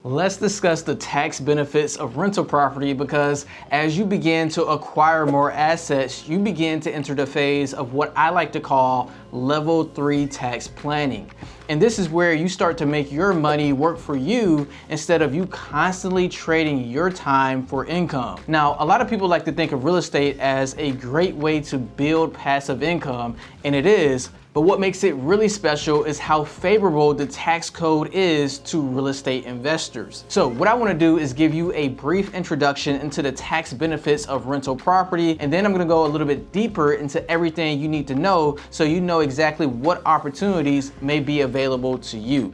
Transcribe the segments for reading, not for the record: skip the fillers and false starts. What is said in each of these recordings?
Let's discuss the tax benefits of rental property, because as you begin to acquire more assets, you begin to enter the phase of what I like to call level 3 tax planning. And this is where you start to make your money work for you instead of you constantly trading your time for income. Now, a lot of people like to think of real estate as a great way to build passive income, and it is. But what makes it really special is how favorable the tax code is to real estate investors. So what I want to do is give you a brief introduction into the tax benefits of rental property, and then I'm going to go a little bit deeper into everything you need to know so you know exactly what opportunities may be available to you.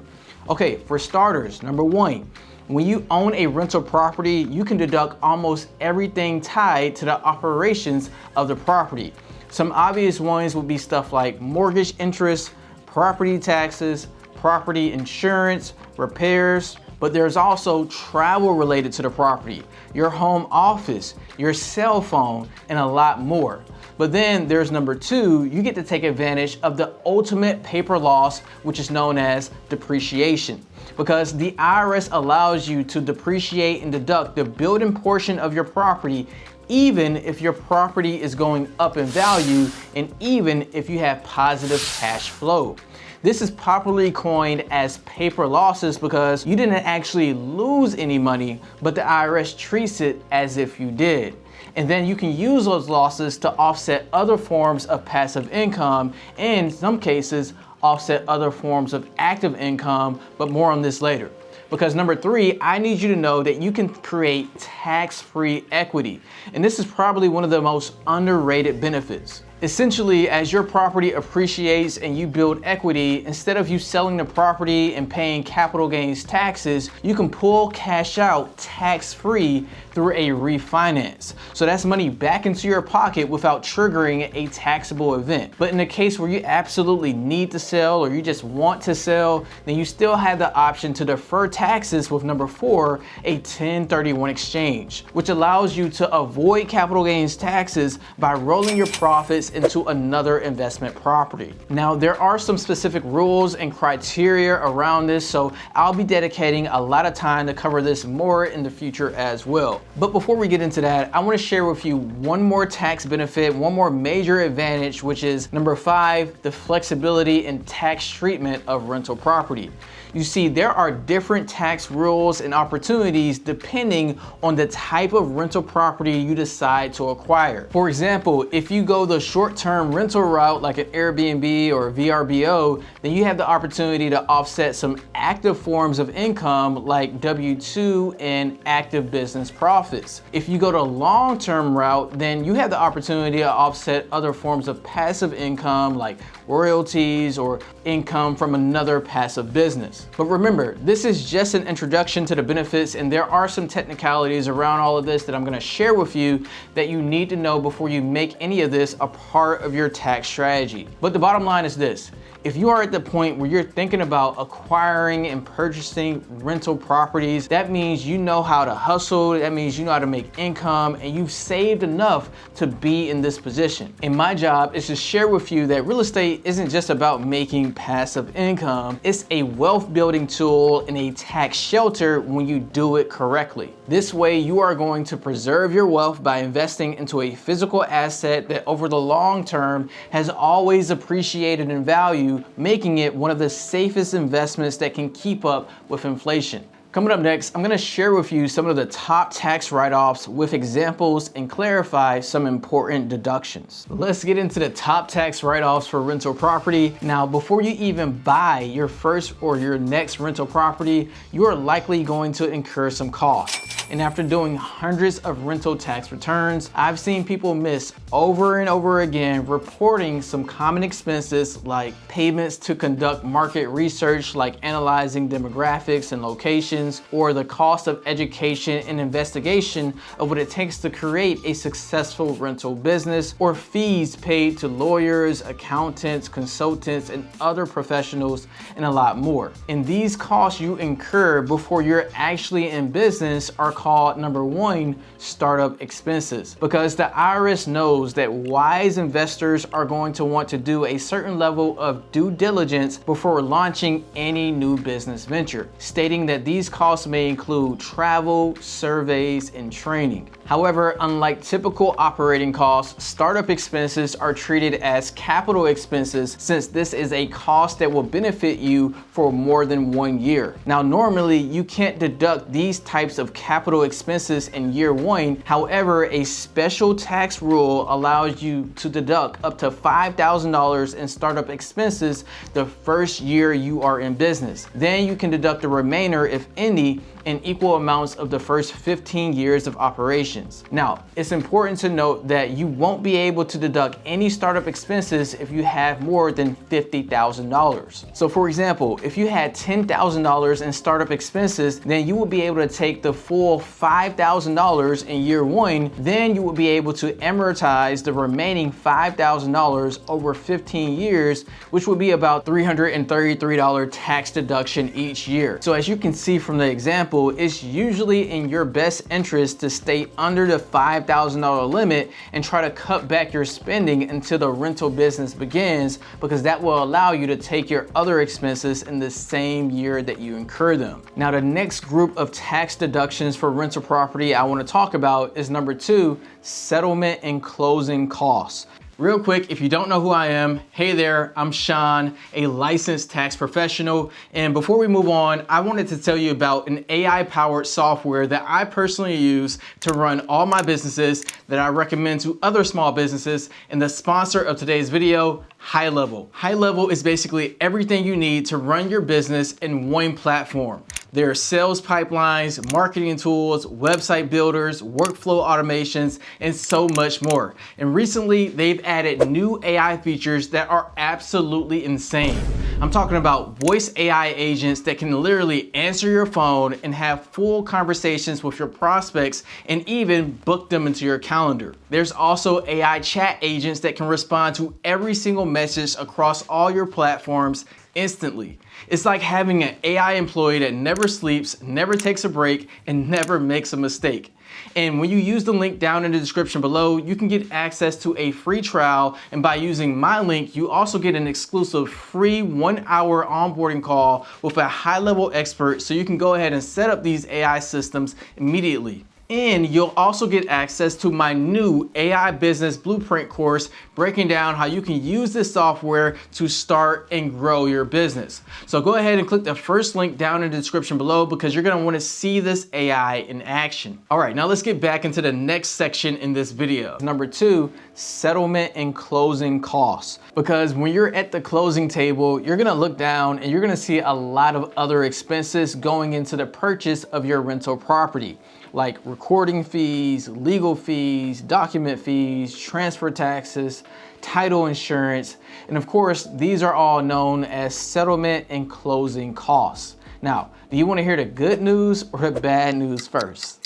Okay, for starters, number one, when you own a rental property, you can deduct almost everything tied to the operations of the property. Some obvious ones would be stuff like mortgage interest, property taxes, property insurance, repairs, but there's also travel related to the property, your home office, your cell phone, and a lot more. But then there's number two, you get to take advantage of the ultimate paper loss, which is known as depreciation. Because the IRS allows you to depreciate and deduct the building portion of your property even if your property is going up in value and even if you have positive cash flow. This is popularly coined as paper losses because you didn't actually lose any money, but the IRS treats it as if you did. And then you can use those losses to offset other forms of passive income, and in some cases, offset other forms of active income, but more on this later. Because number three, I need you to know that you can create tax-free equity. And this is probably one of the most underrated benefits. Essentially, as your property appreciates and you build equity, instead of you selling the property and paying capital gains taxes, you can pull cash out tax-free through a refinance. So that's money back into your pocket without triggering a taxable event. But in the case where you absolutely need to sell or you just want to sell, then you still have the option to defer taxes with number four, a 1031 exchange, which allows you to avoid capital gains taxes by rolling your profits into another investment property. Now, there are some specific rules and criteria around this, so I'll be dedicating a lot of time to cover this more in the future as well. But before we get into that, I want to share with you one more tax benefit, one more major advantage, which is number five, the flexibility and tax treatment of rental property. You see, there are different tax rules and opportunities depending on the type of rental property you decide to acquire. For example, if you go the short-term rental route like an Airbnb or VRBO, then you have the opportunity to offset some active forms of income like W-2 and active business profits. If you go the long-term route, then you have the opportunity to offset other forms of passive income like royalties or income from another passive business. But remember, this is just an introduction to the benefits, and there are some technicalities around all of this that I'm going to share with you that you need to know before you make any of this a part of your tax strategy. But the bottom line is this: if you are at the point where you're thinking about acquiring and purchasing rental properties, that means you know how to hustle, that means you know how to make income, and you've saved enough to be in this position. And my job is to share with you that real estate isn't just about making passive income, it's a wealth building tool and a tax shelter when you do it correctly. This way, you are going to preserve your wealth by investing into a physical asset that over the long term has always appreciated in value, making it one of the safest investments that can keep up with inflation. Coming up next, I'm going to share with you some of the top tax write-offs with examples and clarify some important deductions. Let's get into the top tax write-offs for rental property. Now, before you even buy your first or your next rental property, you are likely going to incur some costs. And after doing hundreds of rental tax returns, I've seen people miss over and over again reporting some common expenses like payments to conduct market research, like analyzing demographics and locations, or the cost of education and investigation of what it takes to create a successful rental business, or fees paid to lawyers, accountants, consultants, and other professionals, and a lot more. And these costs you incur before you're actually in business are called number one, startup expenses, because the IRS knows that wise investors are going to want to do a certain level of due diligence before launching any new business venture, stating that these costs may include travel, surveys, and training. However, unlike typical operating costs, startup expenses are treated as capital expenses since this is a cost that will benefit you for more than 1 year. Now, normally you can't deduct these types of capital expenses in year one. However, a special tax rule allows you to deduct up to $5,000 in startup expenses the first year you are in business. Then you can deduct the remainder, if any, in equal amounts of the first 15 years of operations. Now, it's important to note that you won't be able to deduct any startup expenses if you have more than $50,000. So for example, if you had $10,000 in startup expenses, then you will be able to take the full $5,000 in year one, then you will be able to amortize the remaining $5,000 over 15 years, which would be about $333 tax deduction each year. So as you can see from the example, it's usually in your best interest to stay under the $5,000 limit and try to cut back your spending until the rental business begins, because that will allow you to take your other expenses in the same year that you incur them. Now, the next group of tax deductions for rental property I want to talk about is number two, settlement and closing costs. Real quick, if you don't know who I am, hey there, I'm Sean, a licensed tax professional. And before we move on, I wanted to tell you about an AI-powered software that I personally use to run all my businesses that I recommend to other small businesses. And the sponsor of today's video, HighLevel. HighLevel is basically everything you need to run your business in one platform. There are sales pipelines, marketing tools, website builders, workflow automations, and so much more. And recently, they've added new AI features that are absolutely insane. I'm talking about voice AI agents that can literally answer your phone and have full conversations with your prospects and even book them into your calendar. There's also AI chat agents that can respond to every single message across all your platforms instantly. It's like having an AI employee that never sleeps, never takes a break, and never makes a mistake. And when you use the link down in the description below, you can get access to a free trial. And by using my link, you also get an exclusive free 1-hour onboarding call with a high-level expert, so you can go ahead and set up these AI systems immediately. And you'll also get access to my new AI Business Blueprint course, breaking down how you can use this software to start and grow your business. So go ahead and click the first link down in the description below, because you're gonna wanna see this AI in action. All right, now let's get back into the next section in this video. Number two, settlement and closing costs. Because when you're at the closing table, you're gonna look down and you're gonna see a lot of other expenses going into the purchase of your rental property, like recording fees, legal fees, document fees, transfer taxes, title insurance, and of course, these are all known as settlement and closing costs. Now, do you want to hear the good news or the bad news first?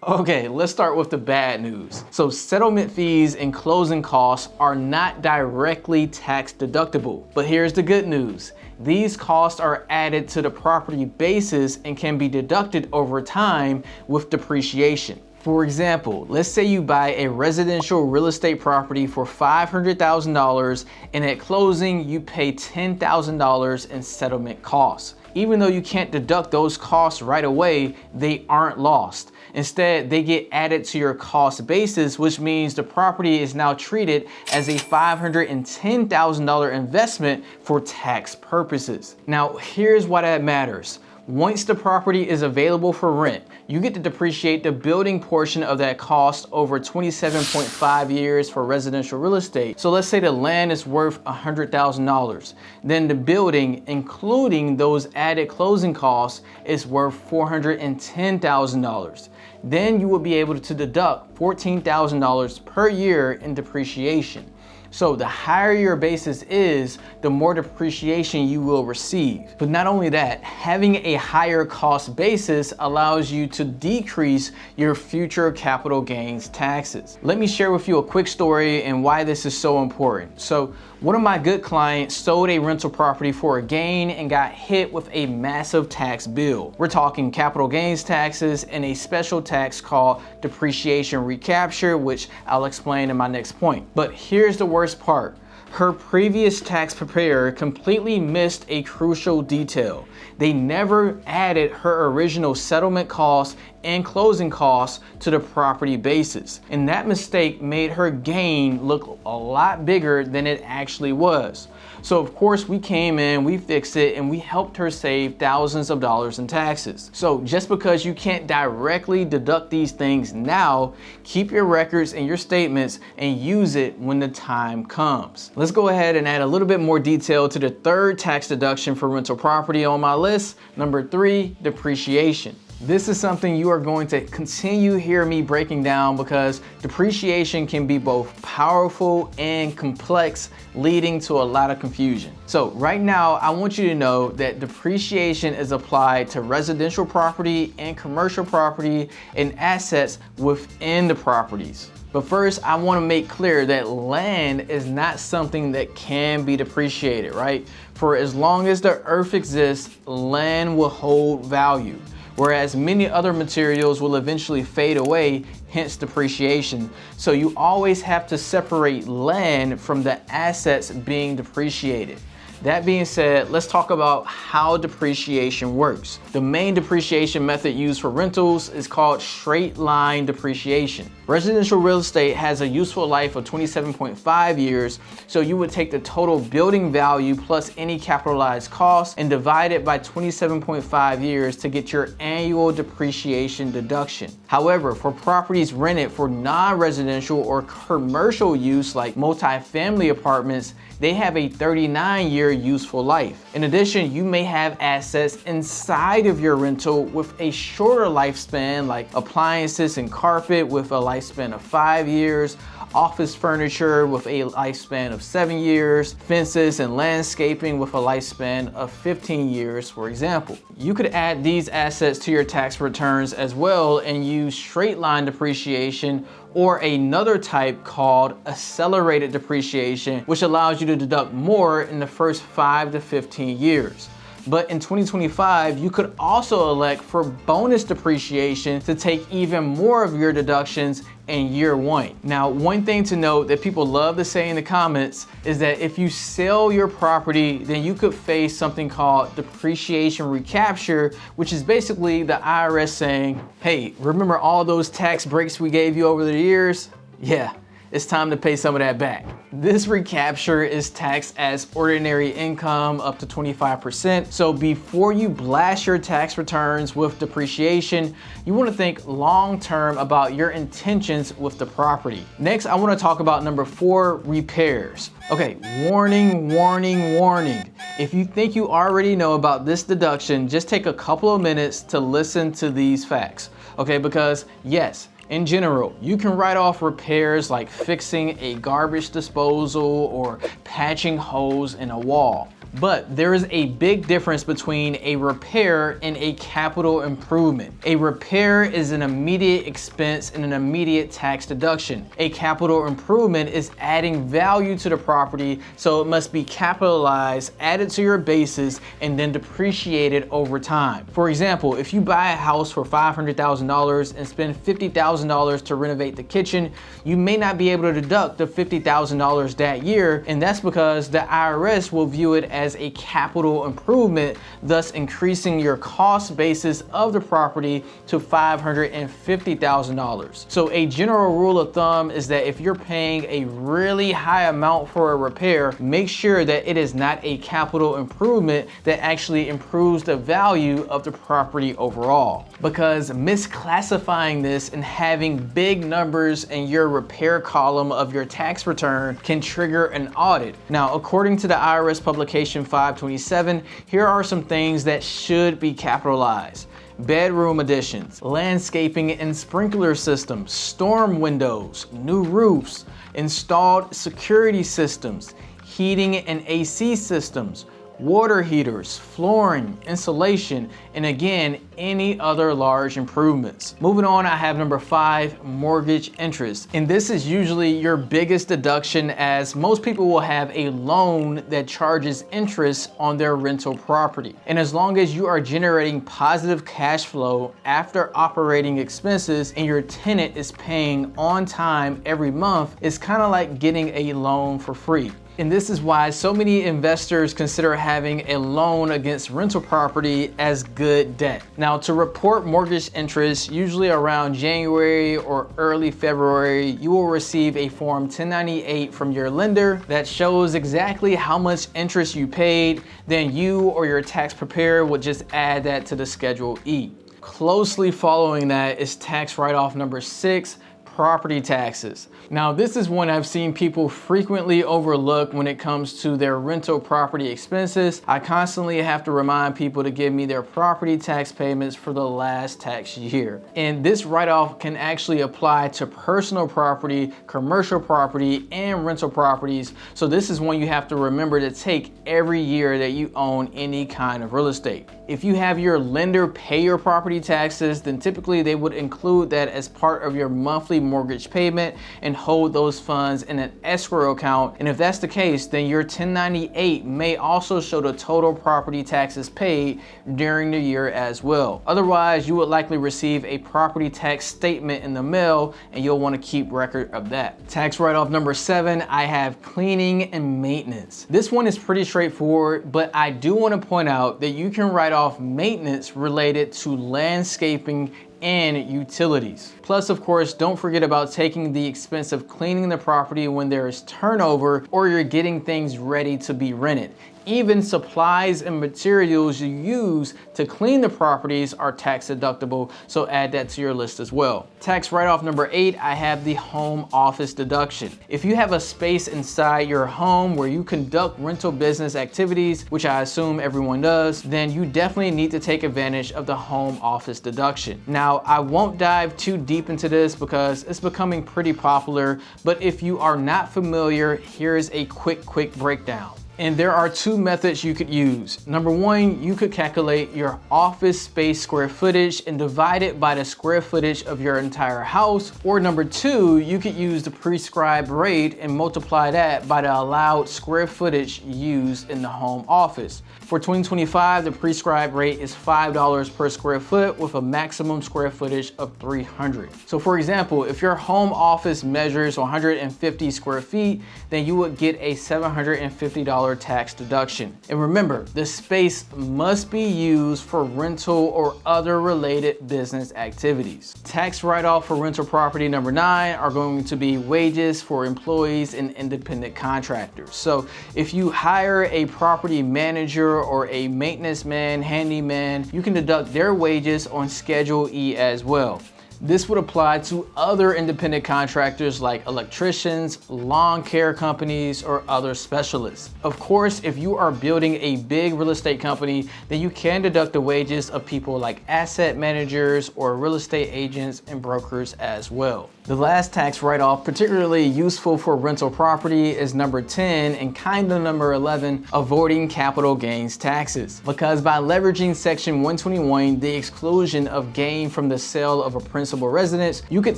Okay, let's start with the bad news. So settlement fees and closing costs are not directly tax deductible, but here's the good news. These costs are added to the property basis and can be deducted over time with depreciation. For example, let's say you buy a residential real estate property for $500,000 and at closing you pay $10,000 in settlement costs. Even though you can't deduct those costs right away, they aren't lost. Instead, they get added to your cost basis, which means the property is now treated as a $510,000 investment for tax purposes. Now, here's why that matters. Once the property is available for rent, you get to depreciate the building portion of that cost over 27.5 years for residential real estate. So let's say the land is worth $100,000. Then the building, including those added closing costs, is worth $410,000. Then you will be able to deduct $14,000 per year in depreciation. So the higher your basis is, the more depreciation you will receive. But not only that, having a higher cost basis allows you to decrease your future capital gains taxes. Let me share with you a quick story and why this is so important. So One of my good clients sold a rental property for a gain and got hit with a massive tax bill. We're talking capital gains taxes and a special tax called Depreciation Recapture, which I'll explain in my next point. But here's the worst part. Her previous tax preparer completely missed a crucial detail. They never added her original settlement costs and closing costs to the property basis. And that mistake made her gain look a lot bigger than it actually was. So of course we came in, we fixed it, and we helped her save thousands of dollars in taxes. So just because you can't directly deduct these things now, keep your records and your statements and use it when the time comes. Let's go ahead and add a little bit more detail to the third tax deduction for rental property on my list. Number 3, depreciation. This is something you are going to continue hear me breaking down because depreciation can be both powerful and complex, leading to a lot of confusion. So right now, I want you to know that depreciation is applied to residential property and commercial property and assets within the properties. But first, I want to make clear that land is not something that can be depreciated, right? For as long as the earth exists, land will hold value, whereas many other materials will eventually fade away, hence depreciation. So you always have to separate land from the assets being depreciated. That being said, let's talk about how depreciation works. The main depreciation method used for rentals is called straight line depreciation. Residential real estate has a useful life of 27.5 years, so you would take the total building value plus any capitalized costs and divide it by 27.5 years to get your annual depreciation deduction. However, for properties rented for non-residential or commercial use like multifamily apartments, they have a 39-year useful life. In addition, you may have assets inside of your rental with a shorter lifespan, like appliances and carpet with a lifespan of 5 years, office furniture with a lifespan of 7 years, fences and landscaping with a lifespan of 15 years, for example. You could add these assets to your tax returns as well and use straight line depreciation or another type called accelerated depreciation, which allows you to deduct more in the first 5 to 15 years. But in 2025, you could also elect for bonus depreciation to take even more of your deductions in year 1. Now, one thing to note that people love to say in the comments is that if you sell your property, then you could face something called depreciation recapture, which is basically the IRS saying, hey, remember all those tax breaks we gave you over the years? Yeah, it's time to pay some of that back. This recapture is taxed as ordinary income up to 25%. So before you blast your tax returns with depreciation, you want to think long-term about your intentions with the property. Next, I want to talk about number 4, repairs. Okay, warning, warning, warning. If you think you already know about this deduction, just take a couple of minutes to listen to these facts. Okay, because yes, in general, you can write off repairs like fixing a garbage disposal or patching holes in a wall. But there is a big difference between a repair and a capital improvement. A repair is an immediate expense and an immediate tax deduction. A capital improvement is adding value to the property, so it must be capitalized, added to your basis, and then depreciated over time. For example, if you buy a house for $500,000 and spend $50,000 to renovate the kitchen, you may not be able to deduct the $50,000 that year, and that's because the IRS will view it as a capital improvement, thus increasing your cost basis of the property to $550,000. So a general rule of thumb is that if you're paying a really high amount for a repair, make sure that it is not a capital improvement that actually improves the value of the property overall. Because misclassifying this and having big numbers in your repair column of your tax return can trigger an audit. Now, according to the IRS publication 527, here are some things that should be capitalized. Bedroom additions, landscaping and sprinkler systems, storm windows, new roofs, installed security systems, heating and AC systems, water heaters, flooring, insulation, and again, any other large improvements. Moving on, I have number 5, mortgage interest. And this is usually your biggest deduction, as most people will have a loan that charges interest on their rental property. And as long as you are generating positive cash flow after operating expenses and your tenant is paying on time every month, it's kind of like getting a loan for free. And this is why so many investors consider having a loan against rental property as good debt. Now, to report mortgage interest, usually around January or early February, you will receive a Form 1098 from your lender that shows exactly how much interest you paid. Then you or your tax preparer would just add that to the Schedule E. Closely following that is tax write-off number 6, property taxes. Now, this is one I've seen people frequently overlook when it comes to their rental property expenses. I constantly have to remind people to give me their property tax payments for the last tax year. And this write-off can actually apply to personal property, commercial property, and rental properties. So this is one you have to remember to take every year that you own any kind of real estate. If you have your lender pay your property taxes, then typically they would include that as part of your monthly mortgage payment and hold those funds in an escrow account. And if that's the case, then your 1098 may also show the total property taxes paid during the year as well. Otherwise, you would likely receive a property tax statement in the mail, and you'll want to keep record of that. Tax write-off number 7, I have cleaning and maintenance. This one is pretty straightforward, but I do want to point out that you can write off maintenance related to landscaping and utilities. Plus, of course, don't forget about taking the expense of cleaning the property when there is turnover or you're getting things ready to be rented. Even supplies and materials you use to clean the properties are tax deductible, so add that to your list as well. Tax write-off number 8, I have the home office deduction. If you have a space inside your home where you conduct rental business activities, which I assume everyone does, then you definitely need to take advantage of the home office deduction. Now, I won't dive too deep into this because it's becoming pretty popular, but if you are not familiar, here's a quick breakdown. And there are 2 methods you could use. Number 1, you could calculate your office space square footage and divide it by the square footage of your entire house. Or number 2, you could use the prescribed rate and multiply that by the allowed square footage used in the home office. For 2025, the prescribed rate is $5 per square foot with a maximum square footage of 300. So for example, if your home office measures 150 square feet, then you would get a $750 tax deduction. And remember, the space must be used for rental or other related business activities. Tax write-off for rental property number 9 are going to be wages for employees and independent contractors. So if you hire a property manager or a maintenance man, handyman, you can deduct their wages on Schedule E as well. This would apply to other independent contractors like electricians, lawn care companies, or other specialists. Of course, if you are building a big real estate company, then you can deduct the wages of people like asset managers or real estate agents and brokers as well. The last tax write-off, particularly useful for rental property, is number 10 and kind of number 11, avoiding capital gains taxes. Because by leveraging Section 121, the exclusion of gain from the sale of a principal residence, you could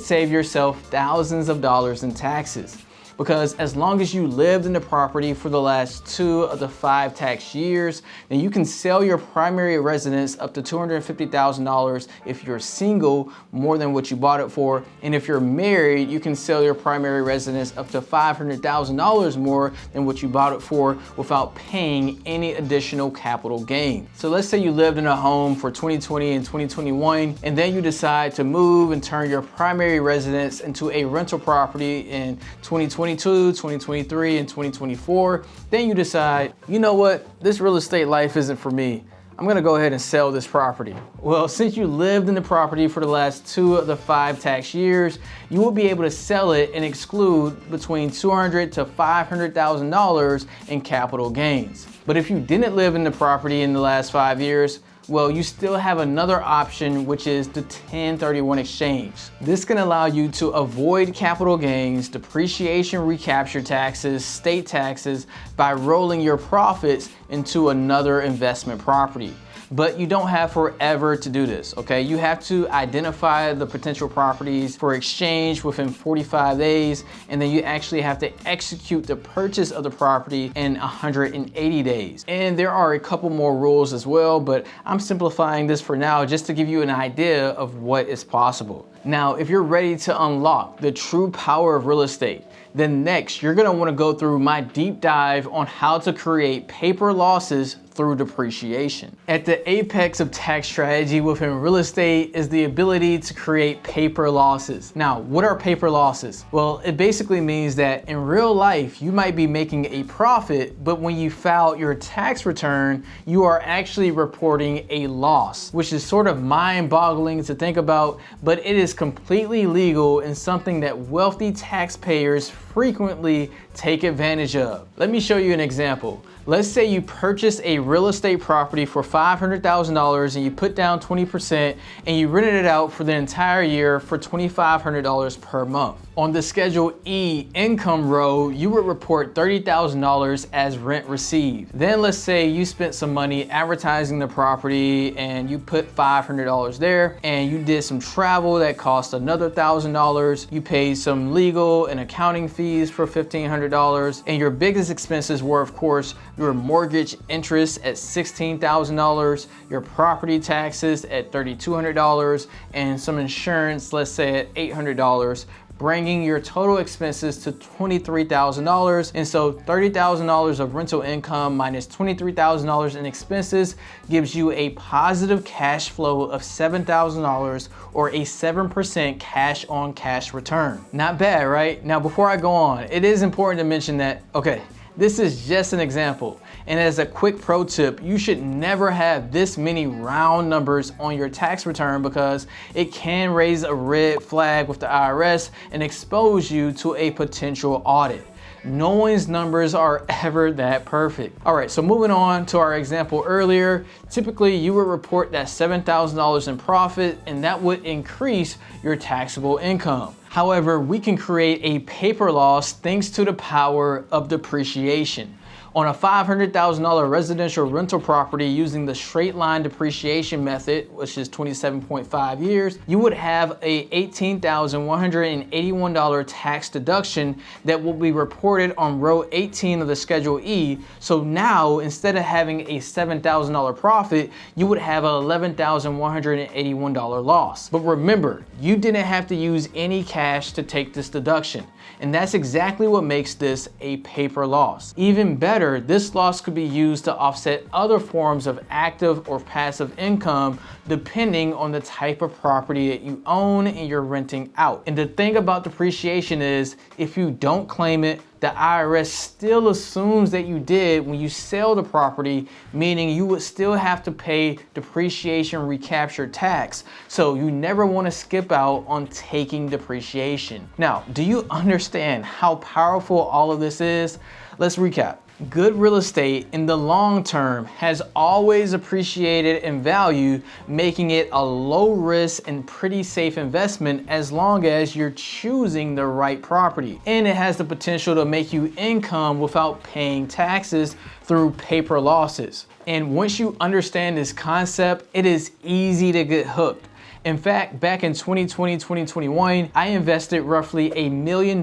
save yourself thousands of dollars in taxes. Because as long as you lived in the property for the last 2 of the 5 tax years, then you can sell your primary residence up to $250,000 if you're single, more than what you bought it for. And if you're married, you can sell your primary residence up to $500,000 more than what you bought it for without paying any additional capital gain. So let's say you lived in a home for 2020 and 2021, and then you decide to move and turn your primary residence into a rental property in 2022, 2023, and 2024, then you decide, you know what, this real estate life isn't for me. I'm gonna go ahead and sell this property. Well, since you lived in the property for the last 2 of the 5 tax years, you will be able to sell it and exclude between $200,000 to $500,000 in capital gains. But if you didn't live in the property in the last 5 years, Well, you still have another option, which is the 1031 exchange. This can allow you to avoid capital gains, depreciation recapture taxes, state taxes by rolling your profits into another investment property. But you don't have forever to do this, okay? You have to identify the potential properties for exchange within 45 days, and then you actually have to execute the purchase of the property in 180 days. And there are a couple more rules as well, but I'm simplifying this for now just to give you an idea of what is possible. Now, if you're ready to unlock the true power of real estate, then next you're gonna wanna go through my deep dive on how to create paper losses through depreciation. At the apex of tax strategy within real estate is the ability to create paper losses. Now, what are paper losses? Well, it basically means that in real life, you might be making a profit, but when you file your tax return, you are actually reporting a loss, which is sort of mind-boggling to think about, but it is completely legal and something that wealthy taxpayers frequently take advantage of. Let me show you an example. Let's say you purchase a real estate property for $500,000 and you put down 20% and you rented it out for the entire year for $2,500 per month. On the Schedule E income row, you would report $30,000 as rent received. Then let's say you spent some money advertising the property and you put $500 there, and you did some travel that cost another $1,000. You paid some legal and accounting fees for $1,500, and your biggest expenses were, of course, your mortgage interest at $16,000, your property taxes at $3,200, and some insurance, let's say at $800, bringing your total expenses to $23,000. And so $30,000 of rental income minus $23,000 in expenses gives you a positive cash flow of $7,000, or a 7% cash on cash return. Not bad, right? Now, before I go on, it is important to mention that, okay, this is just an example. And as a quick pro tip, you should never have this many round numbers on your tax return, because it can raise a red flag with the IRS and expose you to a potential audit. No one's numbers are ever that perfect. All right, so moving on to our example earlier, typically you would report that $7,000 in profit, and that would increase your taxable income. However, we can create a paper loss thanks to the power of depreciation. On a $500,000 residential rental property using the straight line depreciation method, which is 27.5 years, you would have a $18,181 tax deduction that will be reported on row 18 of the Schedule E. So now, instead of having a $7,000 profit, you would have an $11,181 loss. But remember, you didn't have to use any cash to take this deduction. And that's exactly what makes this a paper loss. Even better, this loss could be used to offset other forms of active or passive income depending on the type of property that you own and you're renting out. And the thing about depreciation is, if you don't claim it, the IRS still assumes that you did when you sell the property, meaning you would still have to pay depreciation recapture tax. So you never want to skip out on taking depreciation. Now, do you understand how powerful all of this is? Let's recap. Good real estate in the long term has always appreciated in value, making it a low risk and pretty safe investment as long as you're choosing the right property. And it has the potential to make you income without paying taxes through paper losses. And once you understand this concept, it is easy to get hooked. In fact, back in 2020, 2021, I invested roughly $1 million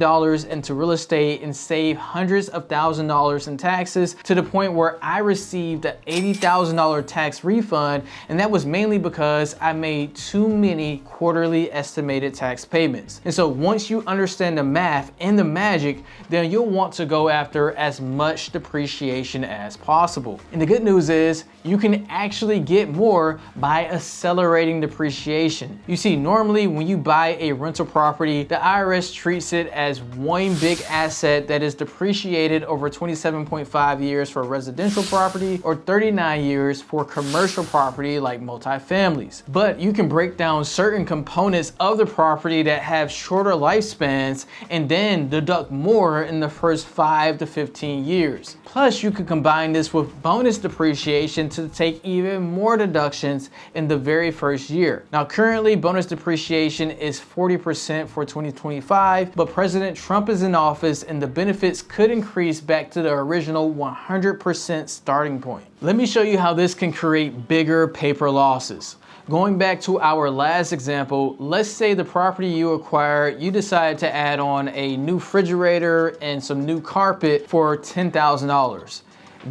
into real estate and saved hundreds of thousands of dollars in taxes, to the point where I received an $80,000 tax refund, and that was mainly because I made too many quarterly estimated tax payments. And so once you understand the math and the magic, then you'll want to go after as much depreciation as possible. And the good news is, you can actually get more by accelerating depreciation. depreciation. You see, normally when you buy a rental property, the IRS treats it as one big asset that is depreciated over 27.5 years for residential property or 39 years for commercial property like multifamilies. But you can break down certain components of the property that have shorter lifespans and then deduct more in the first 5 to 15 years. Plus, you could combine this with bonus depreciation to take even more deductions in the very first year. Now, currently, bonus depreciation is 40% for 2025, but President Trump is in office and the benefits could increase back to the original 100% starting point. Let me show you how this can create bigger paper losses. Going back to our last example, let's say the property you acquire, you decide to add on a new refrigerator and some new carpet for $10,000.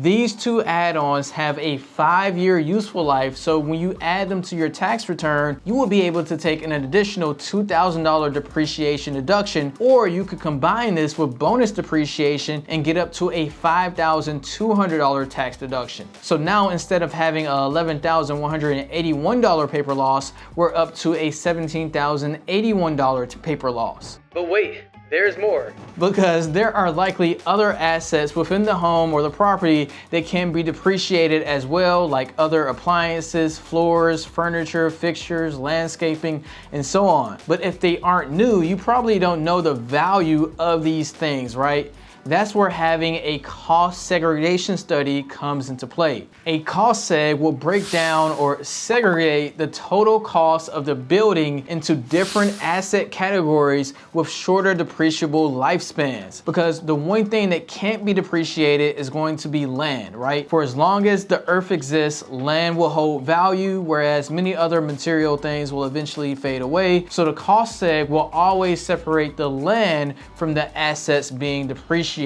These two add-ons have a 5-year useful life, so when you add them to your tax return, you will be able to take an additional $2,000 depreciation deduction, or you could combine this with bonus depreciation and get up to a $5,200 tax deduction. So now instead of having a $11,181 paper loss, we're up to a $17,081 paper loss. But wait, there's more. Because there are likely other assets within the home or the property that can be depreciated as well, like other appliances, floors, furniture, fixtures, landscaping, and so on. But if they aren't new, you probably don't know the value of these things, right? That's where having a cost segregation study comes into play. A cost seg will break down or segregate the total cost of the building into different asset categories with shorter depreciable lifespans. Because the one thing that can't be depreciated is going to be land, right? For as long as the earth exists, land will hold value, whereas many other material things will eventually fade away. So the cost seg will always separate the land from the assets being depreciated.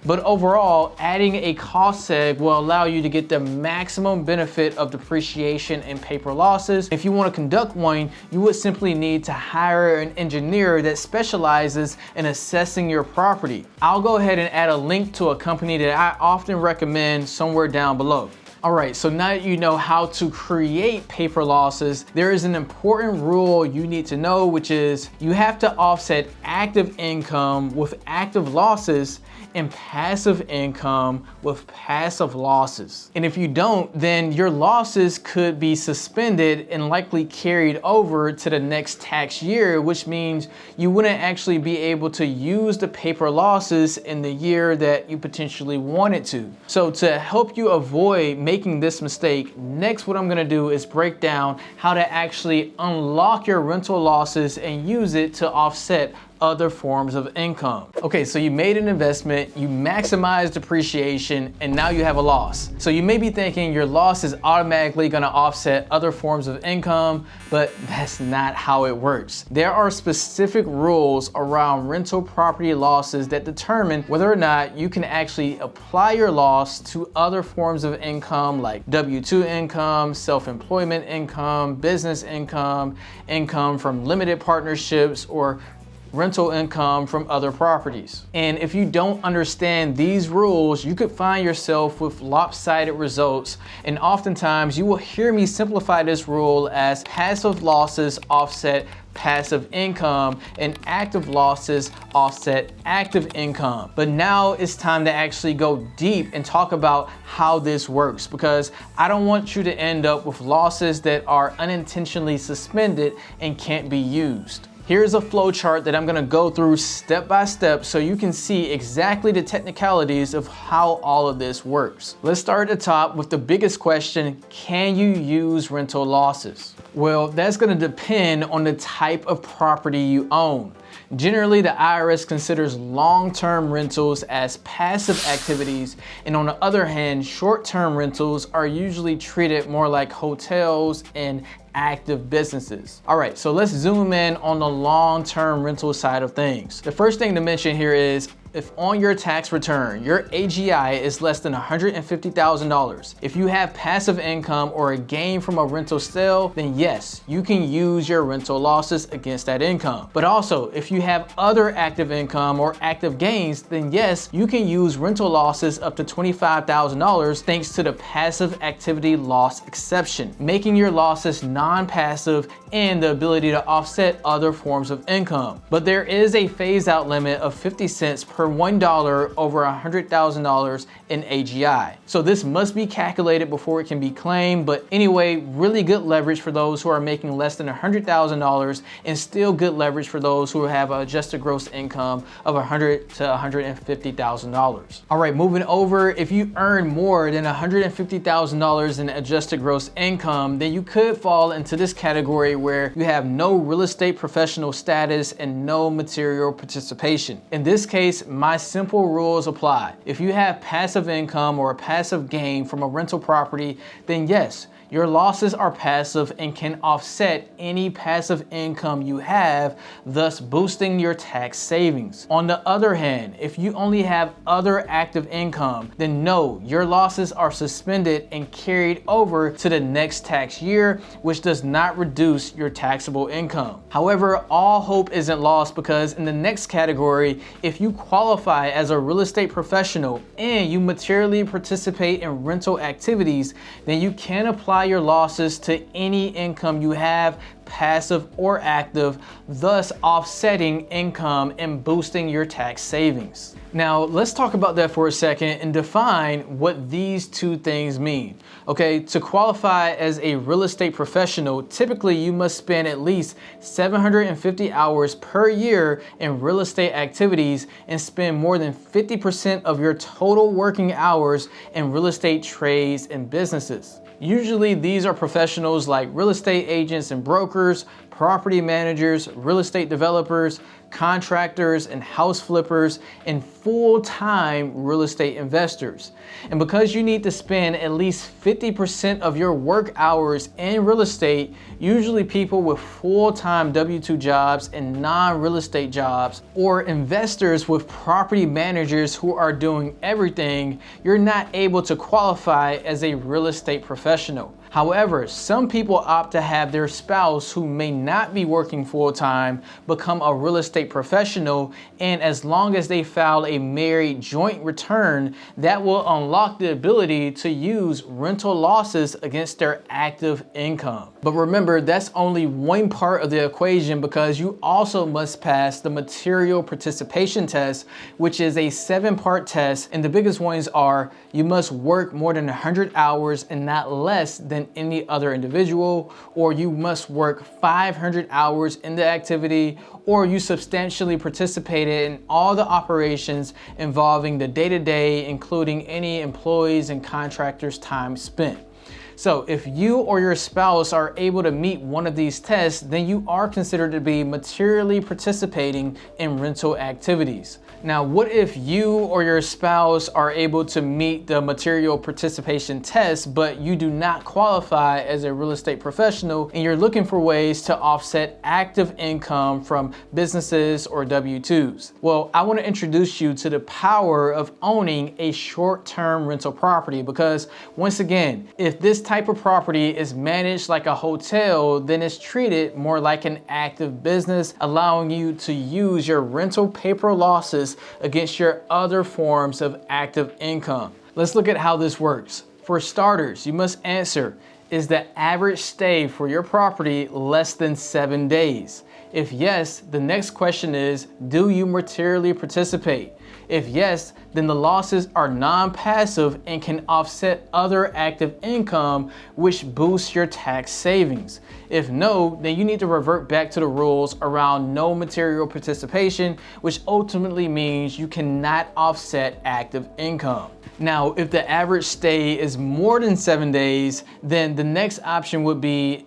But overall, adding a cost seg will allow you to get the maximum benefit of depreciation and paper losses. If you want to conduct one, you would simply need to hire an engineer that specializes in assessing your property. I'll go ahead and add a link to a company that I often recommend somewhere down below. All right, so now that you know how to create paper losses, there is an important rule you need to know, which is you have to offset active income with active losses and passive income with passive losses. And if you don't, then your losses could be suspended and likely carried over to the next tax year, which means you wouldn't actually be able to use the paper losses in the year that you potentially wanted to. So to help you avoid making this mistake, next what I'm gonna do is break down how to actually unlock your rental losses and use it to offset other forms of income. Okay, so you made an investment, you maximized depreciation, and now you have a loss. So you may be thinking your loss is automatically gonna offset other forms of income, but that's not how it works. There are specific rules around rental property losses that determine whether or not you can actually apply your loss to other forms of income like W-2 income, self-employment income, business income, income from limited partnerships, or rental income from other properties. And if you don't understand these rules, you could find yourself with lopsided results. And oftentimes you will hear me simplify this rule as passive losses offset passive income and active losses offset active income. But now it's time to actually go deep and talk about how this works, because I don't want you to end up with losses that are unintentionally suspended and can't be used. Here's a flow chart that I'm gonna go through step by step so you can see exactly the technicalities of how all of this works. Let's start at the top with the biggest question: can you use rental losses? Well, that's gonna depend on the type of property you own. Generally, the IRS considers long-term rentals as passive activities, and on the other hand, short-term rentals are usually treated more like hotels and active businesses. All right, so let's zoom in on the long-term rental side of things. The first thing to mention here is if on your tax return, your AGI is less than $150,000, if you have passive income or a gain from a rental sale, then yes, you can use your rental losses against that income. But also, if you have other active income or active gains, then yes, you can use rental losses up to $25,000 thanks to the passive activity loss exception, making your losses non-passive and the ability to offset other forms of income. But there is a phase-out limit of 50 cents per $1 over $100,000 in AGI. So this must be calculated before it can be claimed, but anyway, really good leverage for those who are making less than $100,000 and still good leverage for those who have an adjusted gross income of $100,000 to $150,000. All right, moving over, if you earn more than $150,000 in adjusted gross income, then you could fall into this category where you have no real estate professional status and no material participation. In this case, my simple rules apply. If you have passive income or a passive gain from a rental property, then yes, your losses are passive and can offset any passive income you have, thus boosting your tax savings. On the other hand, if you only have other active income, then no, your losses are suspended and carried over to the next tax year, which does not reduce your taxable income. However, all hope isn't lost, because in the next category, if you qualify as a real estate professional and you materially participate in rental activities, then you can apply your losses to any income you have, passive or active, thus offsetting income and boosting your tax savings. Now, let's talk about that for a second and define what these two things mean. Okay, to qualify as a real estate professional, typically you must spend at least 750 hours per year in real estate activities and spend more than 50% of your total working hours in real estate trades and businesses. Usually these are professionals like real estate agents and brokers, property managers, real estate developers, contractors, and house flippers, and full-time real estate investors. And because you need to spend at least 50% of your work hours in real estate, usually people with full-time W-2 jobs and non-real estate jobs, or investors with property managers who are doing everything, you're not able to qualify as a real estate professional. However, some people opt to have their spouse, who may not be working full-time, become a real estate professional, and as long as they file a married joint return, that will unlock the ability to use rental losses against their active income. But remember, that's only one part of the equation, because you also must pass the material participation test, which is a 7-part test, and the biggest ones are: you must work more than 100 hours and not less than any other individual, or you must work 500 hours in the activity, or you substantially participated in all the operations involving the day-to-day, including any employees and contractors' time spent. So if you or your spouse are able to meet one of these tests, then you are considered to be materially participating in rental activities. Now, what if you or your spouse are able to meet the material participation test, but you do not qualify as a real estate professional and you're looking for ways to offset active income from businesses or W-2s? Well, I want to introduce you to the power of owning a short-term rental property, because once again, if this type of property is managed like a hotel, then it's treated more like an active business, allowing you to use your rental paper losses against your other forms of active income. Let's look at how this works. For starters, you must answer: is the average stay for your property less than 7 days? If yes, the next question is, do you materially participate? If yes, then the losses are non-passive and can offset other active income, which boosts your tax savings. If no, then you need to revert back to the rules around no material participation, which ultimately means you cannot offset active income. Now, if the average stay is more than 7 days, then the next option would be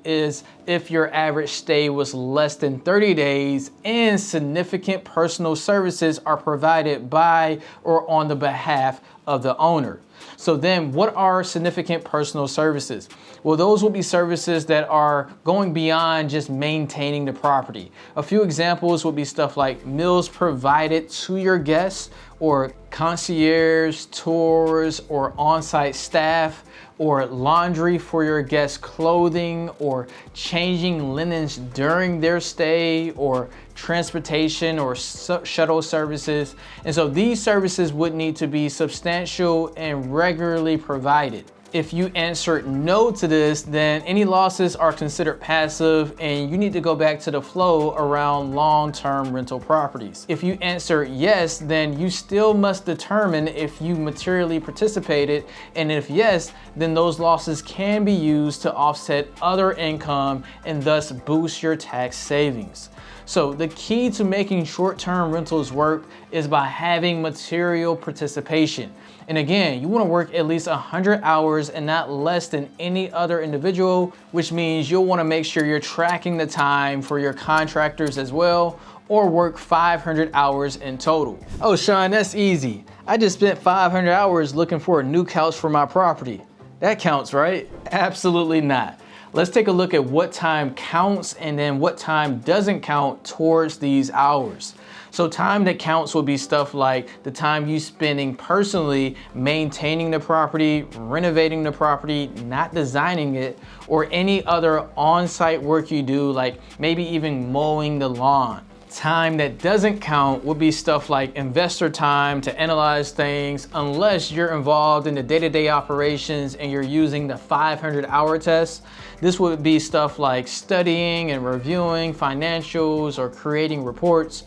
if your average stay was less than 30 days and significant personal services are provided by or on the behalf of the owner. So then what are significant personal services? Well, those will be services that are going beyond just maintaining the property. A few examples would be stuff like meals provided to your guests, or concierge tours, or on-site staff, or laundry for your guests' clothing, or changing linens during their stay, or transportation or shuttle services. And so these services would need to be substantial and regularly provided. If you answered no to this, then any losses are considered passive and you need to go back to the flow around long-term rental properties. If you answer yes, then you still must determine if you materially participated, and if yes, then those losses can be used to offset other income and thus boost your tax savings. So the key to making short-term rentals work is by having material participation. And again, you want to work at least 100 hours and not less than any other individual, which means you'll want to make sure you're tracking the time for your contractors as well, or work 500 hours in total. Oh, Sean, that's easy. I just spent 500 hours looking for a new couch for my property. That counts, right? Absolutely not. Let's take a look at what time counts and then what time doesn't count towards these hours. So time that counts will be stuff like the time you spending personally maintaining the property, renovating the property, not designing it, or any other on-site work you do, like maybe even mowing the lawn. Time that doesn't count would be stuff like investor time to analyze things, unless you're involved in the day-to-day operations and you're using the 500-hour test. This would be stuff like studying and reviewing financials or creating reports.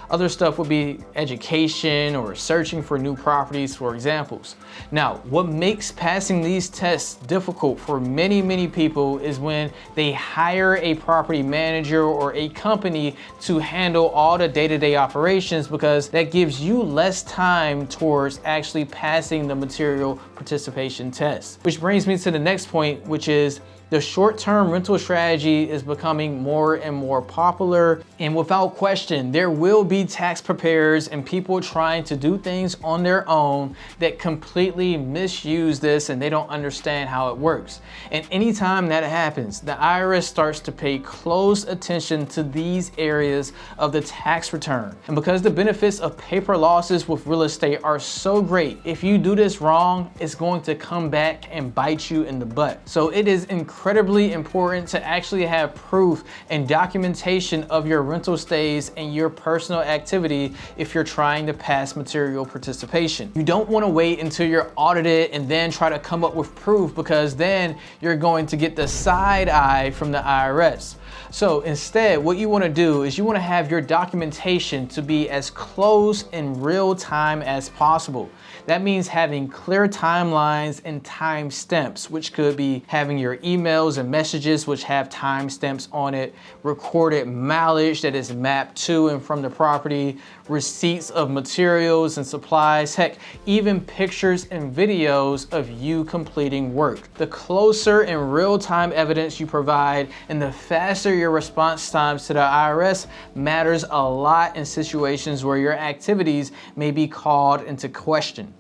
Other stuff would be education or searching for new properties, for examples. Now, what makes passing these tests difficult for many people is when they hire a property manager or a company to handle all the day-to-day operations, because that gives you less time towards actually passing the material participation test. Which brings me to the next point, which is the short-term rental strategy is becoming more and more popular, and without question, there will be tax preparers and people trying to do things on their own that completely misuse this and they don't understand how it works. And anytime that happens, the IRS starts to pay close attention to these areas of the tax return. And because the benefits of paper losses with real estate are so great, if you do this wrong, it's going to come back and bite you in the butt. So it is incredibly important to actually have proof and documentation of your rental stays and your personal activity if you're trying to pass material participation. You don't want to wait until you're audited and then try to come up with proof, because then you're going to get the side eye from the IRS. So instead, what you want to do is you want to have your documentation to be as close in real time as possible. That means having clear timelines and timestamps, which could be having your emails and messages which have timestamps on it, recorded mileage that is mapped to and from the property, receipts of materials and supplies, heck, even pictures and videos of you completing work. The closer and real-time evidence you provide and the faster your response times to the IRS matters a lot in situations where your activities may be called into question.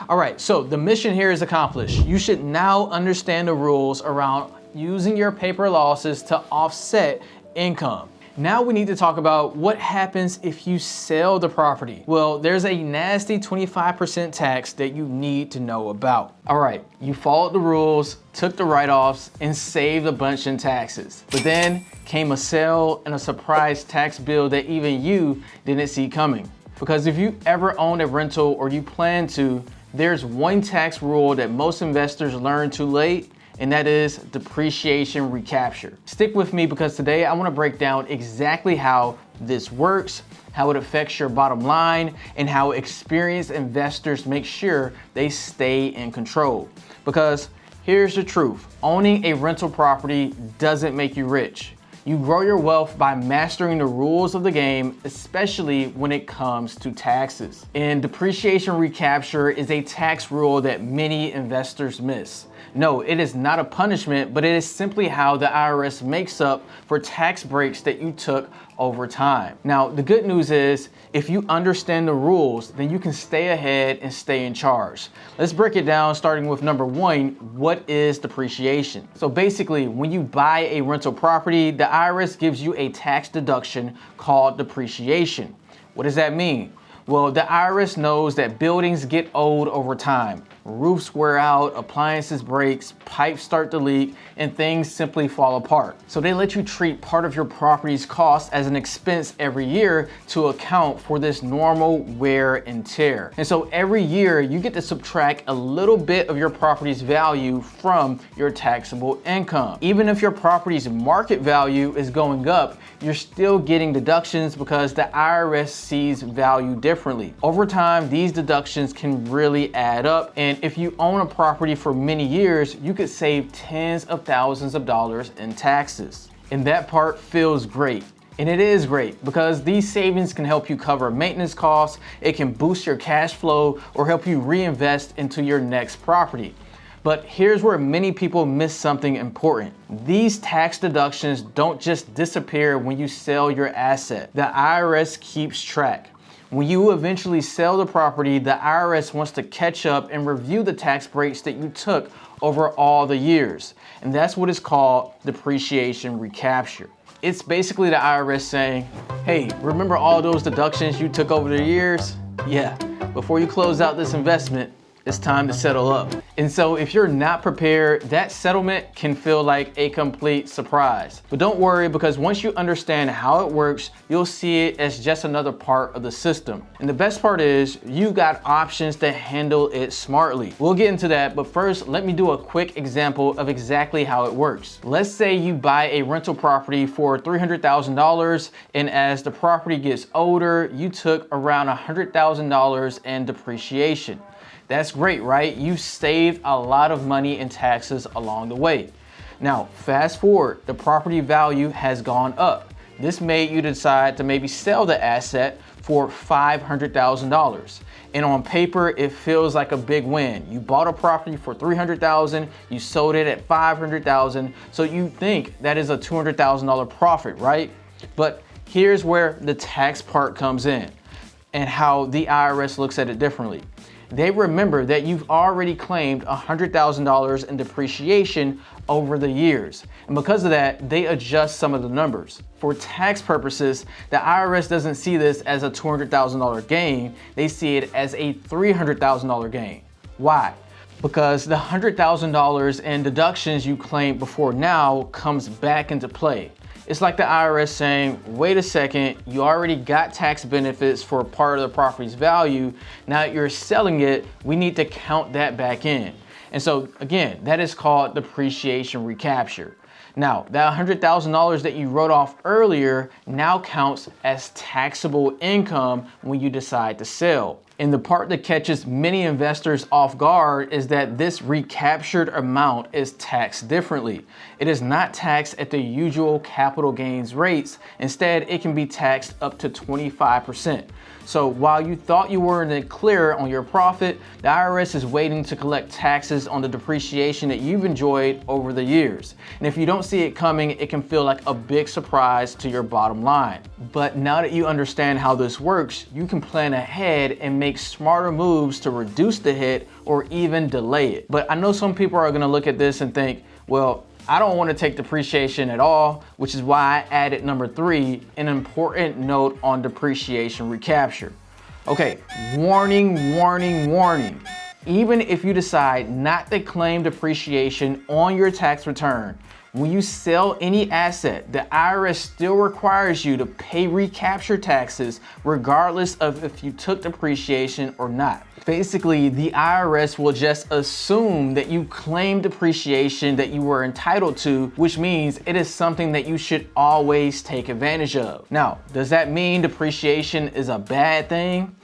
All right, so the mission here is accomplished. You should now understand the rules around using your paper losses to offset income. Now we need to talk about what happens if you sell the property. Well, there's a nasty 25% tax that you need to know about. All right, you followed the rules, took the write-offs, and saved a bunch in taxes. But then came a sale and a surprise tax bill that even you didn't see coming. Because if you ever own a rental or you plan to, there's one tax rule that most investors learn too late, and that is depreciation recapture. Stick with me, because today I want to break down exactly how this works, how it affects your bottom line, and how experienced investors make sure they stay in control. Because here's the truth, owning a rental property doesn't make you rich. You grow your wealth by mastering the rules of the game, especially when it comes to taxes. And depreciation recapture is a tax rule that many investors miss. No, it is not a punishment, but it is simply how the IRS makes up for tax breaks that you took over time. Now, the good news is if you understand the rules, then you can stay ahead and stay in charge. Let's break it down starting with number one. What is depreciation? So basically, when you buy a rental property, the IRS gives you a tax deduction called depreciation. What does that mean? Well, the IRS knows that buildings get old over time. Roofs wear out, appliances break, pipes start to leak, and things simply fall apart. So they let you treat part of your property's cost as an expense every year to account for this normal wear and tear. And so every year you get to subtract a little bit of your property's value from your taxable income. Even if your property's market value is going up, you're still getting deductions because the IRS sees value differently. Over time, these deductions can really add up, and if you own a property for many years, you could save tens of thousands of dollars in taxes. And that part feels great. And it is great because these savings can help you cover maintenance costs, it can boost your cash flow, or help you reinvest into your next property. But here's where many people miss something important. These tax deductions don't just disappear when you sell your asset. The IRS keeps track. When you eventually sell the property, the IRS wants to catch up and review the tax breaks that you took over all the years. And that's what is called depreciation recapture. It's basically the IRS saying, hey, remember all those deductions you took over the years? Yeah, before you close out this investment, it's time to settle up. And so if you're not prepared, that settlement can feel like a complete surprise. But don't worry, because once you understand how it works, you'll see it as just another part of the system. And the best part is you got options to handle it smartly. We'll get into that, but first let me do a quick example of exactly how it works. Let's say you buy a rental property for $300,000, and as the property gets older, you took around $100,000 in depreciation. That's great, right? You saved a lot of money in taxes along the way. Now, fast forward, the property value has gone up. This made you decide to maybe sell the asset for $500,000. And on paper, it feels like a big win. You bought a property for $300,000, you sold it at $500,000, so you think that is a $200,000 profit, right? But here's where the tax part comes in and how the IRS looks at it differently. They remember that you've already claimed $100,000 in depreciation over the years. And because of that, they adjust some of the numbers. For tax purposes, the IRS doesn't see this as a $200,000 gain. They see it as a $300,000 gain. Why? Because the $100,000 in deductions you claimed before now comes back into play. It's like the IRS saying, wait a second, you already got tax benefits for part of the property's value. Now that you're selling it, we need to count that back in. And so again, that is called depreciation recapture. Now, that $100,000 that you wrote off earlier now counts as taxable income when you decide to sell. And the part that catches many investors off guard is that this recaptured amount is taxed differently. It is not taxed at the usual capital gains rates. Instead, it can be taxed up to 25%. So while you thought you were in the clear on your profit, the IRS is waiting to collect taxes on the depreciation that you've enjoyed over the years. And if you don't see it coming, it can feel like a big surprise to your bottom line. But now that you understand how this works, you can plan ahead and make smarter moves to reduce the hit or even delay it. But I know some people are gonna look at this and think, well, I don't want to take depreciation at all, which is why I added number 3, an important note on depreciation recapture. Okay, warning, warning, warning. Even if you decide not to claim depreciation on your tax return, when you sell any asset, the IRS still requires you to pay recapture taxes regardless of if you took depreciation or not. Basically, the IRS will just assume that you claimed depreciation that you were entitled to, which means it is something that you should always take advantage of. Now, does that mean depreciation is a bad thing?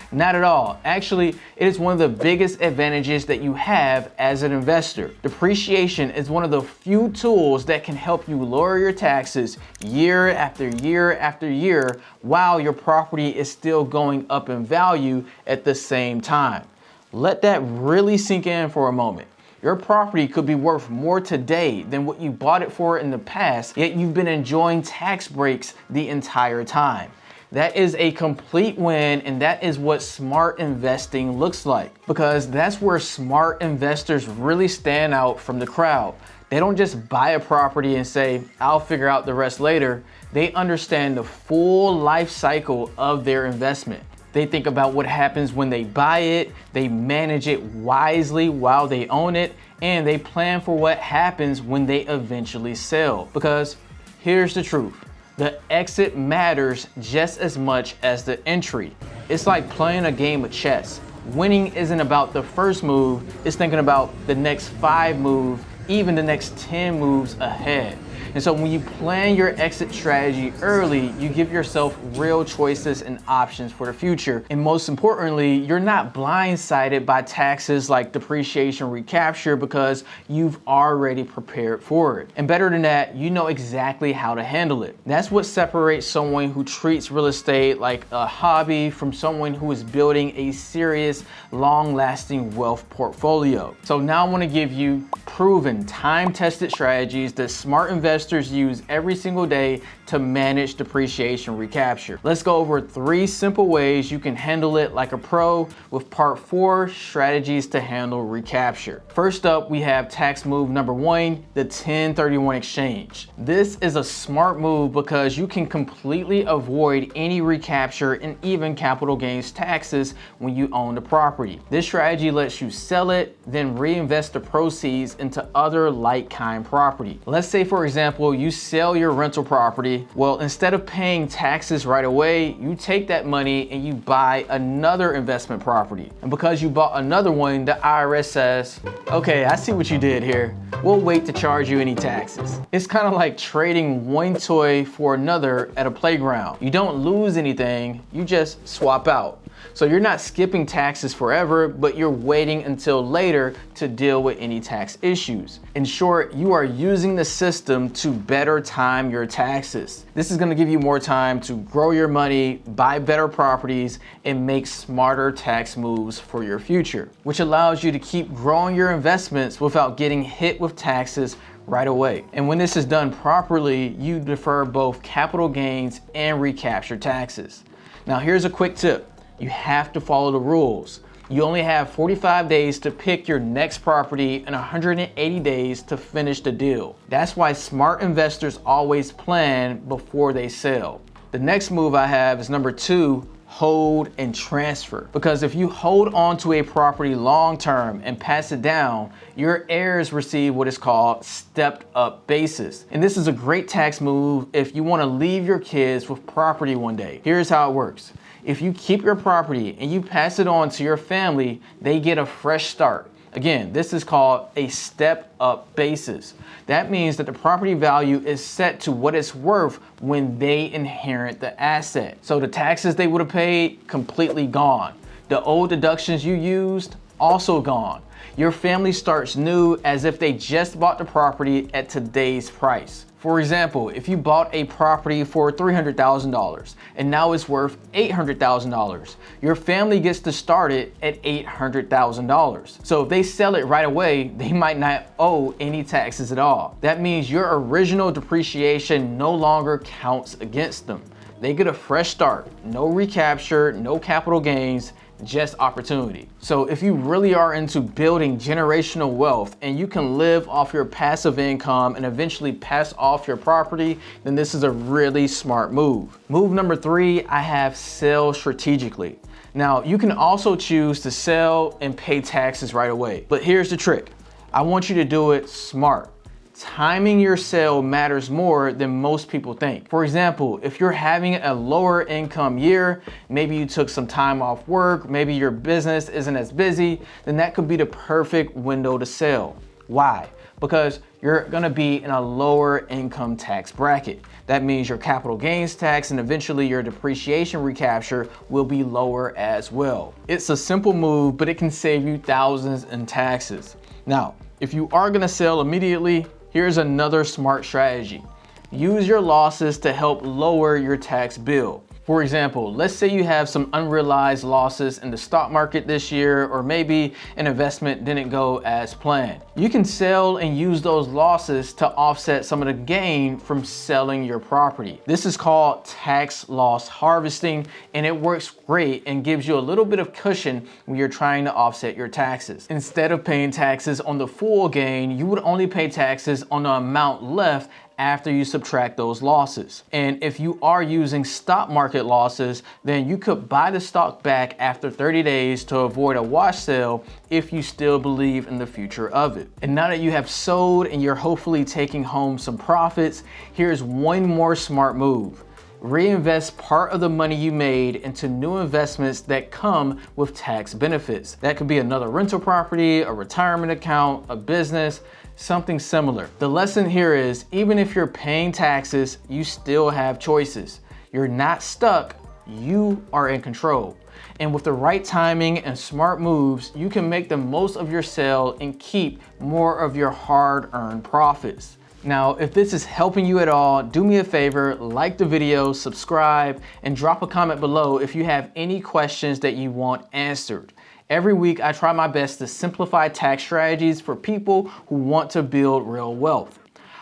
Not at all. Actually, it is one of the biggest advantages that you have as an investor. Depreciation is one of the few tools that can help you lower your taxes year after year after year while your property is still going up in value at the same time. Let that really sink in for a moment. Your property could be worth more today than what you bought it for in the past, yet you've been enjoying tax breaks the entire time. That is a complete win, and that is what smart investing looks like, because that's where smart investors really stand out from the crowd. They don't just buy a property and say, I'll figure out the rest later. They understand the full life cycle of their investment. They think about what happens when they buy it, they manage it wisely while they own it, and they plan for what happens when they eventually sell. Because here's the truth, the exit matters just as much as the entry. It's like playing a game of chess. Winning isn't about the first move, it's thinking about the next 5 moves, even the next 10 moves ahead. And so when you plan your exit strategy early, you give yourself real choices and options for the future. And most importantly, you're not blindsided by taxes like depreciation recapture because you've already prepared for it. And better than that, you know exactly how to handle it. That's what separates someone who treats real estate like a hobby from someone who is building a serious, long-lasting wealth portfolio. So now I want to give you proven, time-tested strategies that smart investors use every single day to manage depreciation recapture. Let's go over 3 simple ways you can handle it like a pro with part 4, strategies to handle recapture. First up, we have tax move number 1, the 1031 exchange. This is a smart move because you can completely avoid any recapture and even capital gains taxes when you own the property. This strategy lets you sell it, then reinvest the proceeds into other like-kind property. Let's say, for example, you sell your rental property. Well, instead of paying taxes right away, you take that money and you buy another investment property. And because you bought another one, the IRS says, okay, I see what you did here. We'll wait to charge you any taxes. It's kind of like trading one toy for another at a playground. You don't lose anything, you just swap out. So you're not skipping taxes forever, but you're waiting until later to deal with any tax issues. In short, you are using the system to better time your taxes. This is going to give you more time to grow your money, buy better properties, and make smarter tax moves for your future, which allows you to keep growing your investments without getting hit with taxes right away. And when this is done properly, you defer both capital gains and recapture taxes. Now, here's a quick tip. You have to follow the rules. You only have 45 days to pick your next property and 180 days to finish the deal. That's why smart investors always plan before they sell. The next move I have is number 2, hold and transfer. Because if you hold on to a property long term and pass it down, your heirs receive what is called stepped up basis. And this is a great tax move if you want to leave your kids with property one day. Here's how it works. If you keep your property and you pass it on to your family, they get a fresh start. Again, this is called a step up basis. That means that the property value is set to what it's worth when they inherit the asset. So the taxes they would have paid, completely gone. The old deductions you used, also gone. Your family starts new as if they just bought the property at today's price. For example, if you bought a property for $300,000 and now it's worth $800,000, your family gets to start it at $800,000. So if they sell it right away, they might not owe any taxes at all. That means your original depreciation no longer counts against them. They get a fresh start, no recapture, no capital gains, just opportunity. So if you really are into building generational wealth and you can live off your passive income and eventually pass off your property, then this is a really smart move. Move number 3, I have sell strategically. Now, you can also choose to sell and pay taxes right away. But here's the trick. I want you to do it smart. Timing your sale matters more than most people think. For example, if you're having a lower income year, maybe you took some time off work, maybe your business isn't as busy, then that could be the perfect window to sell. Why? Because you're gonna be in a lower income tax bracket. That means your capital gains tax and eventually your depreciation recapture will be lower as well. It's a simple move, but it can save you thousands in taxes. Now, if you are gonna sell immediately, here's another smart strategy. Use your losses to help lower your tax bill. For example, let's say you have some unrealized losses in the stock market this year, or maybe an investment didn't go as planned. You can sell and use those losses to offset some of the gain from selling your property. This is called tax loss harvesting, and it works great and gives you a little bit of cushion when you're trying to offset your taxes. Instead of paying taxes on the full gain, you would only pay taxes on the amount left after you subtract those losses. And if you are using stock market losses, then you could buy the stock back after 30 days to avoid a wash sale if you still believe in the future of it. And now that you have sold and you're hopefully taking home some profits, here's one more smart move. Reinvest part of the money you made into new investments that come with tax benefits. That could be another rental property, a retirement account, a business, something similar. The lesson here is, even if you're paying taxes, you still have choices. You're not stuck, you are in control. And with the right timing and smart moves, you can make the most of your sale and keep more of your hard-earned profits. Now, if this is helping you at all, do me a favor, like the video, subscribe, and drop a comment below if you have any questions that you want answered. Every week, I try my best to simplify tax strategies for people who want to build real wealth.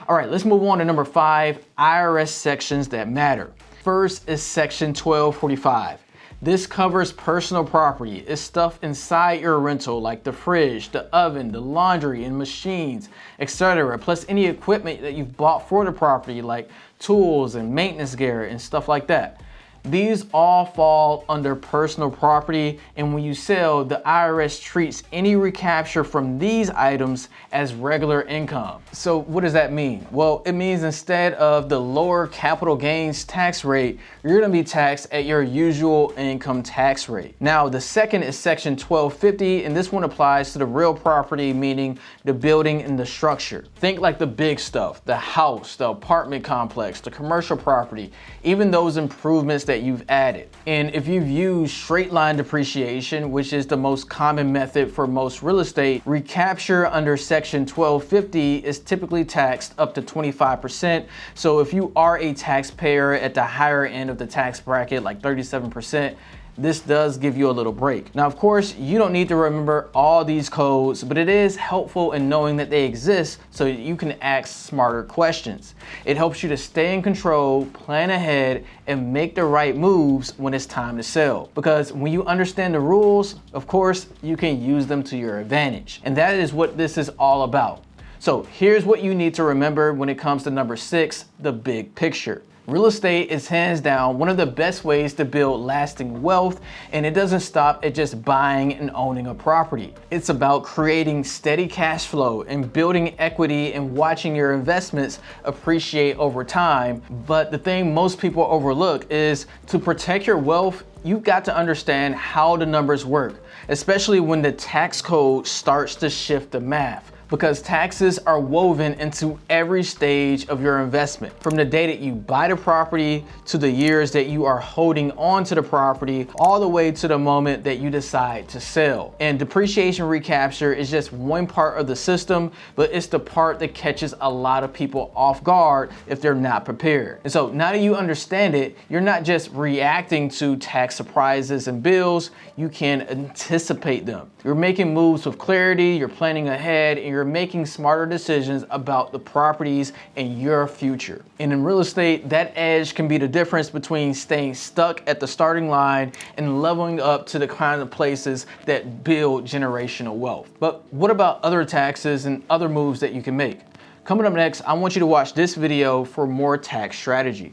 All right, let's move on to number 5, IRS sections that matter. First is Section 1245. This covers personal property. It's stuff inside your rental like the fridge, the oven, the laundry and machines, etc. Plus any equipment that you've bought for the property like tools and maintenance gear and stuff like that. These all fall under personal property, and when you sell, the IRS treats any recapture from these items as regular income. So what does that mean? Well, it means instead of the lower capital gains tax rate, you're gonna be taxed at your usual income tax rate. Now, the second is Section 1250, and this one applies to the real property, meaning the building and the structure. Think like the big stuff, the house, the apartment complex, the commercial property, even those improvements that you've added. And if you've used straight line depreciation, which is the most common method for most real estate, recapture under Section 1250 is typically taxed up to 25%. So if you are a taxpayer at the higher end of the tax bracket, like 37%, this does give you a little break. Now, of course, you don't need to remember all these codes, but it is helpful in knowing that they exist so that you can ask smarter questions. It helps you to stay in control, plan ahead, and make the right moves when it's time to sell. Because when you understand the rules, of course, you can use them to your advantage. And that is what this is all about. So here's what you need to remember when it comes to number 6, the big picture. Real estate is hands down one of the best ways to build lasting wealth, and it doesn't stop at just buying and owning a property. It's about creating steady cash flow and building equity and watching your investments appreciate over time. But the thing most people overlook is to protect your wealth, you've got to understand how the numbers work, especially when the tax code starts to shift the math. Because taxes are woven into every stage of your investment. From the day that you buy the property to the years that you are holding on to the property, all the way to the moment that you decide to sell. And depreciation recapture is just one part of the system, but it's the part that catches a lot of people off guard if they're not prepared. And so now that you understand it, you're not just reacting to tax surprises and bills, you can anticipate them. You're making moves with clarity, you're planning ahead, and you're making smarter decisions about the properties and your future. And in real estate, that edge can be the difference between staying stuck at the starting line and leveling up to the kind of places that build generational wealth. But what about other taxes and other moves that you can make? Coming up next, I want you to watch this video for more tax strategy.